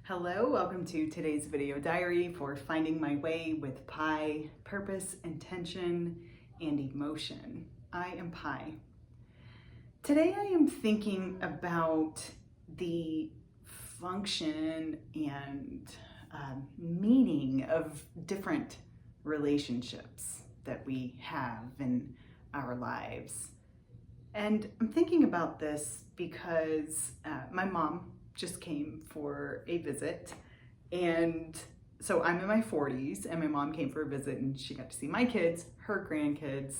Hello, welcome to today's video diary for finding my way with Pi, purpose, intention, and emotion. I am Pi. Today I am thinking about the function and meaning of different relationships that we have in our lives. And I'm thinking about this because my mom just came for a visit, and so I'm in my 40s and my mom came for a visit and she got to see my kids, her grandkids,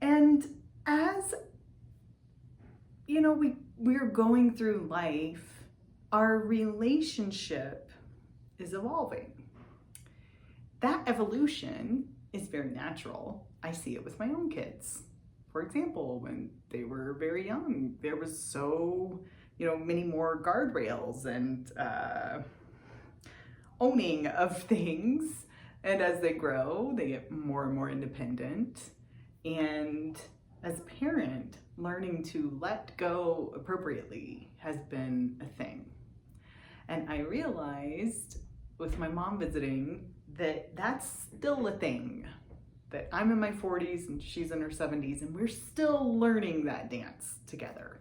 and as you know, we're going through life, our relationship is evolving. That evolution is very natural. I see it with my own kids. For example, when they were very young, there was many more guardrails and owning of things. And as they grow, they get more and more independent. And as a parent, learning to let go appropriately has been a thing. And I realized with my mom visiting that that's still a thing. That I'm in my 40s and she's in her 70s and we're still learning that dance together.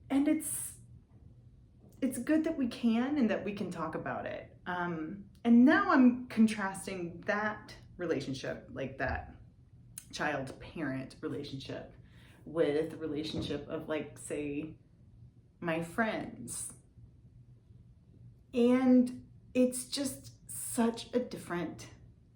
And it's good that we can and that we can talk about it. And now I'm contrasting that relationship, like that child-parent relationship, with the relationship of, like, say, my friends. And it's just such a different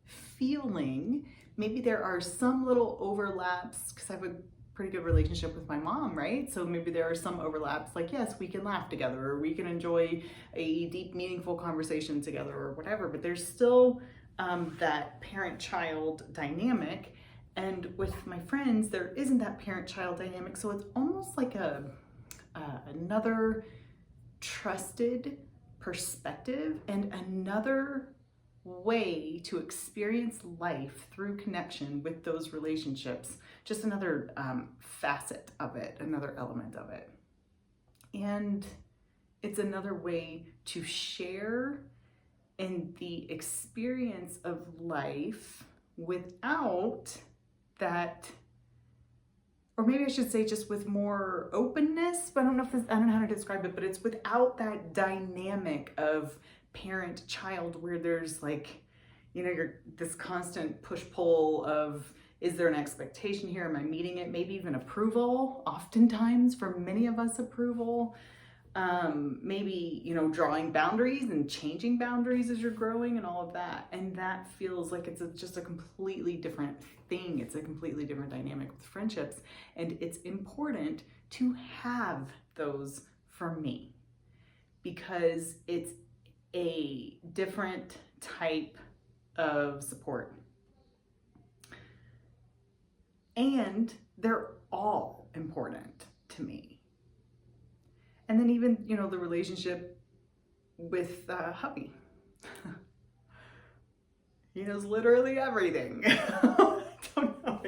feeling. Maybe there are some little overlaps because I have a pretty good relationship with my mom, right? So maybe there are some overlaps, like, yes, we can laugh together or we can enjoy a deep, meaningful conversation together or whatever, but there's still that parent-child dynamic. And with my friends, there isn't that parent-child dynamic. So it's almost like another trusted perspective and another way to experience life through connection with those relationships, just another facet of it, another element of it. And it's another way to share in the experience of life without that, or maybe I should say just with more openness, but I don't know how to describe it, but it's without that dynamic of parent-child where there's, like, you're this constant push-pull of, is there an expectation here? Am I meeting it? Maybe even approval, oftentimes for many of us, approval. Maybe, drawing boundaries and changing boundaries as you're growing and all of that. And that feels like it's just a completely different thing. It's a completely different dynamic with friendships. And it's important to have those for me because it's a different type of support. And they're all important to me. And then even, the relationship with hubby. He knows literally everything. I don't know.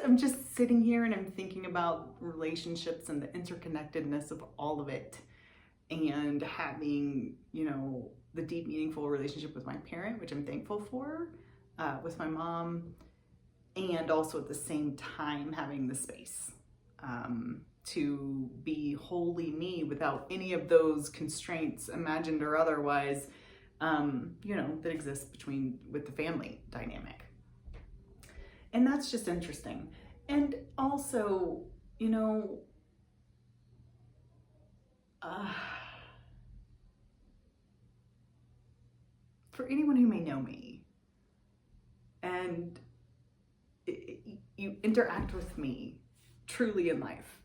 I'm just sitting here and I'm thinking about relationships and the interconnectedness of all of it. And having, the deep, meaningful relationship with my parent, which I'm thankful for, with my mom, and also at the same time having the space to be wholly me without any of those constraints, imagined or otherwise, that exist with the family dynamic. And that's just interesting. And also, for anyone who may know me and you interact with me truly in life,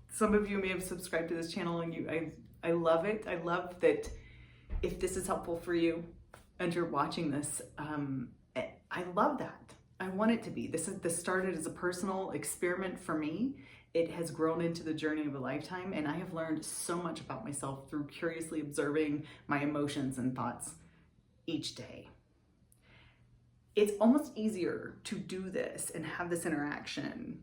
some of you may have subscribed to this channel and I love it. I love that if this is helpful for you and you're watching this, I love that. I want it to be. This started as a personal experiment for me. It has grown into the journey of a lifetime, and I have learned so much about myself through curiously observing my emotions and thoughts each day. it's almost easier to do this and have this interaction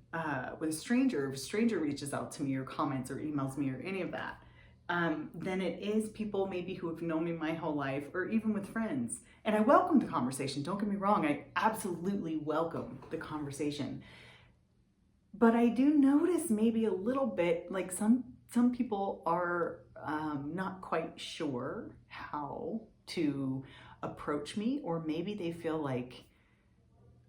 with a stranger, if a stranger reaches out to me or comments or emails me or any of that, than it is people maybe who have known me my whole life, or even with friends. And I welcome the conversation, don't get me wrong, I absolutely welcome the conversation. But I do notice maybe a little bit, like some people are not quite sure how to approach me, or maybe they feel like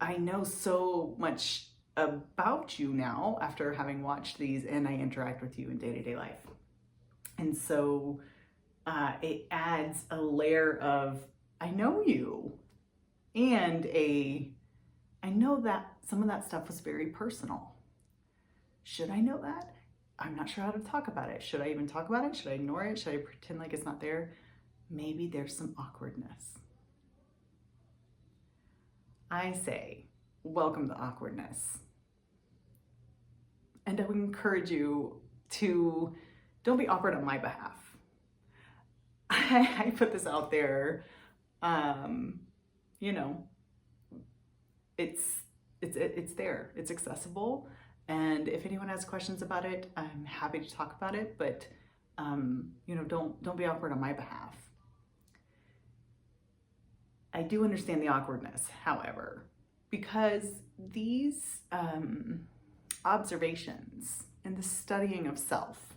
I know so much about you now after having watched these and I interact with you in day-to-day life. And so it adds a layer of, I know you, and I know that some of that stuff was very personal. Should I know that? I'm not sure how to talk about it. Should I even talk about it? Should I ignore it? Should I pretend like it's not there? Maybe there's some awkwardness. I say, welcome the awkwardness. And I would encourage you to don't be awkward on my behalf. I put this out there, you know, it's there, it's accessible. And if anyone has questions about it, I'm happy to talk about it, but you know, don't be awkward on my behalf. I do understand the awkwardness, however, because these observations and the studying of self,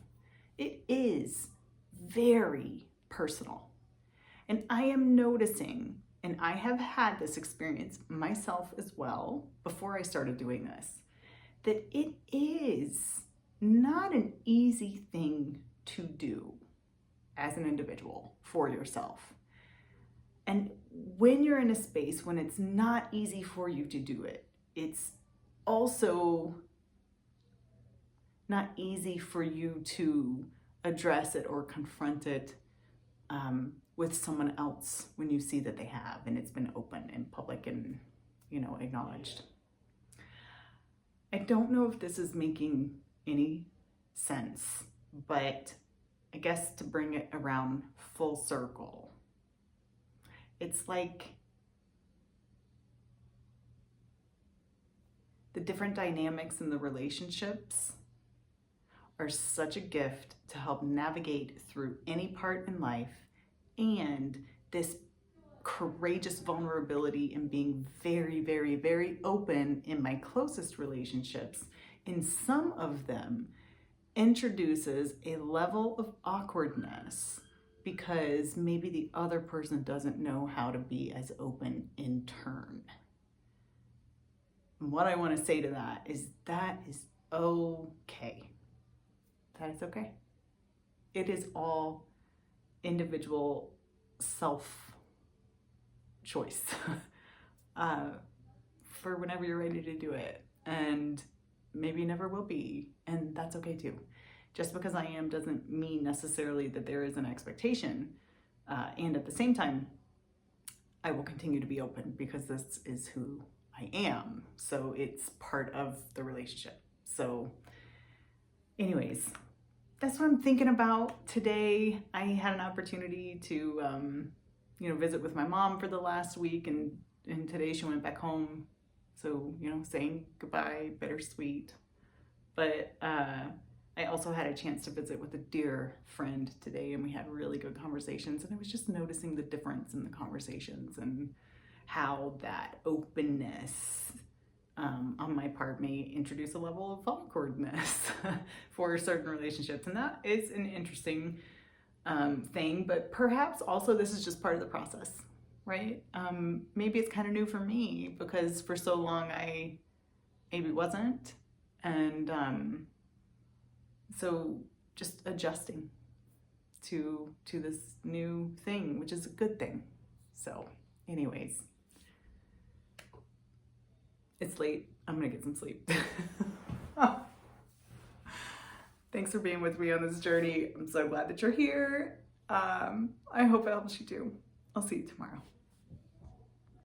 it is very personal. And I am noticing, and I have had this experience myself as well before I started doing this, that it is not an easy thing to do as an individual for yourself. And when you're in a space when it's not easy for you to do it, it's also not easy for you to address it or confront it with someone else when you see that they have and it's been open and public and, you know, acknowledged. I don't know if this is making any sense, but I guess to bring it around full circle, it's like the different dynamics in the relationships are such a gift to help navigate through any part in life, and this courageous vulnerability and being very, very, very open in my closest relationships, in some of them, introduces a level of awkwardness because maybe the other person doesn't know how to be as open in turn. And what I want to say to that is okay. That is okay. It is all individual self choice for whenever you're ready to do it, and maybe never will be, and that's okay too. Just because I am doesn't mean necessarily that there is an expectation, and at the same time I will continue to be open because this is who I am, so it's part of the relationship. So anyways, that's what I'm thinking about today. I had an opportunity to visit with my mom for the last week, and today she went back home. So, saying goodbye, bittersweet. But I also had a chance to visit with a dear friend today, and we had really good conversations. And I was just noticing the difference in the conversations and how that openness on my part may introduce a level of awkwardness for certain relationships. And that is an interesting thing, but perhaps also this is just part of the process, right? Maybe it's kind of new for me because for so long I maybe wasn't. And so just adjusting to this new thing, which is a good thing. So anyways, it's late. I'm gonna get some sleep. Thanks for being with me on this journey. I'm so glad that you're here. I hope it helps you too. I'll see you tomorrow.